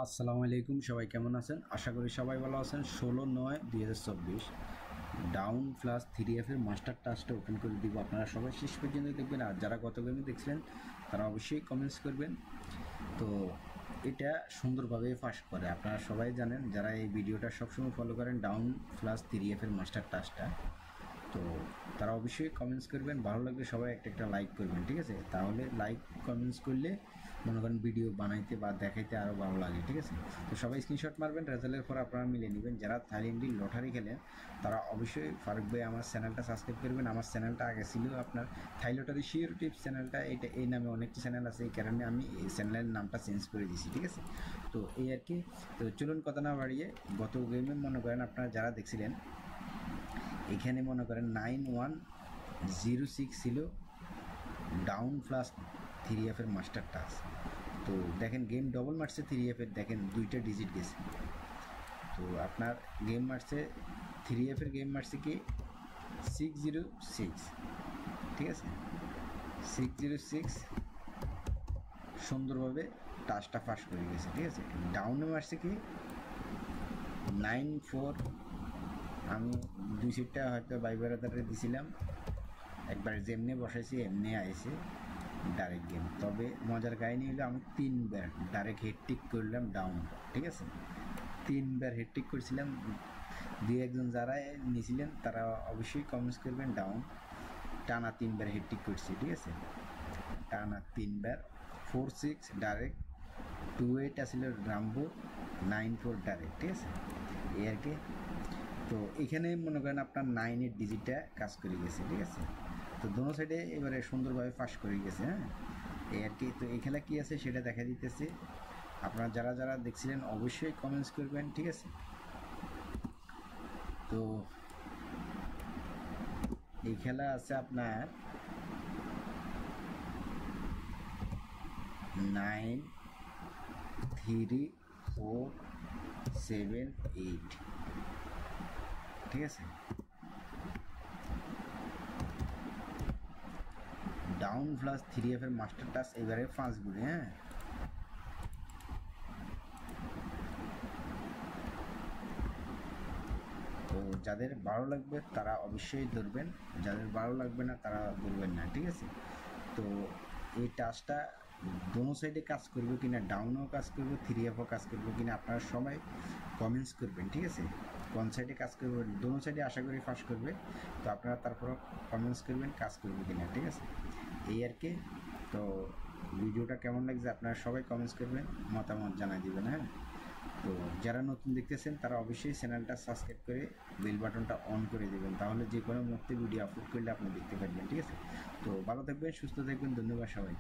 আসসালামু আলাইকুম, সবাই কেমন আছেন? আশা করি সবাই ভালো আছেন। 16/9/2024 ডাউন প্লাস 3F এর মাস্টার টাস্কটা ওপেন করে দিব। আপনারা সবাই শেষ পর্যন্ত দেখবেন, আর যারা গত গেমে দেখছিলেন তারা অবশ্যই কমেন্টস করবেন। তো এটা সুন্দরভাবে ফাঁস করে, আপনারা সবাই জানেন যারা এই ভিডিওটা সবসময় ফলো করেন ডাউন প্লাস 3F এর মাস্টার টাস্কটা। তো তারা অবশ্যই কমেন্টস করবেন, ভালো লাগলে সবাই একটা লাইক করবেন, ঠিক আছে? তাহলে লাইক কমেন্টস করলে মনে করেন ভিডিও বানাইতে বা দেখাইতে আরও ভালো লাগে, ঠিক আছে? তো সবাই স্ক্রিনশট মারবেন, রেজাল্টের পর আপনারা মিলে নেবেন। যারা থাইল্যান্ডি লটারি খেলেন তারা অবশ্যই ফারুক ভাই আমার চ্যানেলটা সাবস্ক্রাইব করবেন। আমার চ্যানেলটা আগে ছিল আপনার থাই লটারি শিওর টিপস চ্যানেলটা, এটা এই নামে অনেকটা চ্যানেল আছে, এই কারণে আমি এই চ্যানেলের নামটা চেঞ্জ করে দিয়েছি, ঠিক আছে? তো এই আর কি। তো চলুন কথা না বাড়িয়ে, গত গেমে মনে করেন আপনারা যারা দেখছিলেন এখানে মনে করেন 9106 ছিল ডাউন প্লাস 3F এর মাস্টার টাস্ক। তো দেখেন গেম ডবল মারছে 3F এর, দেখেন দুইটা ডিজিট গেছে। তো আপনার গেম মারছে 3F এর, গেম মারছে কি 606, ঠিক আছে? 606 সুন্দরভাবে টাচটা ফাঁস করে গেছে, ঠিক আছে? ডাউনে মারছে কি 94, আমি দুই সিটটা হয়তো বাইবারাদারে দিছিলাম, একবার যেমনি বসাইছি এমনি আইছে ডাইরেক্ট গেম। তবে মজার কাহিনী হলো আমি 3বার ডাইরেক্ট হেডটিক করলাম ডাউন, ঠিক আছে? 3বার হেডটিক করছিলাম। দুই একজন যারা নিয়েছিলেন তারা অবশ্যই কমেন্টস করবেন, ডাউন টানা 3বার হেডটিক করছি, ঠিক আছে? টানা 3বার 46 ডাইরেক্ট, 28 আসলে রাম্বো, 94 ডাইরেক্ট, ঠিক আছে? এই আর কি। তো এখানে মনে করেন আপনার 9-এর ডিজিটটা কাজ করে গেছে, ঠিক আছে? তো দোনো সাইডে এবারে সুন্দরভাবে ফাঁস করে গেছে। হ্যাঁ, এই আর কি। তো এই খেলা কী আছে সেটা দেখা দিতেছে। আপনারা যারা যারা দেখছিলেন অবশ্যই কমেন্টস করবেন, ঠিক আছে? তো এই খেলা আছে আপনার 9, 3, 4, 7, 8, ঠিক আছে? ডাউন প্লাস 3F এর মাস্টার টাচ এবারে 5 গুলি। হ্যাঁ, তো যাদের ভালো লাগবে তারা অবশ্যই ধরবেন, যাদের ভালো লাগবে না তারা ধরবেন না, ঠিক আছে? তো এই টাচটা দোনো সাইডে কাজ করবে কিনা, ডাউনও কাজ করবে 3Fও কাজ করবে কিনা আপনারা সবাই কমেন্টস করবেন, ঠিক আছে? কোন সাইডে কাজ করবে, দোনো সাইডে আশা করি ফাঁস করবে। তো আপনারা তারপরও কমেন্টস করবেন কাজ করবে কিনা, ঠিক আছে? এই আর কি। তো ভিডিওটা কেমন লাগছে আপনারা সবাই কমেন্টস করবেন, মতামত জানাই দিবেন। হ্যাঁ, তো যারা নতুন দেখতেছেন তারা অবশ্যই চ্যানেলটা সাবস্ক্রাইব করে বেল বাটনটা অন করে দেবেন, তাহলে যে কোনো মুহূর্তে ভিডিও আপলোড করলে আপনি দেখতে পারবেন, ঠিক আছে? তো ভালো থাকবেন, সুস্থ থাকবেন, ধন্যবাদ সবাই।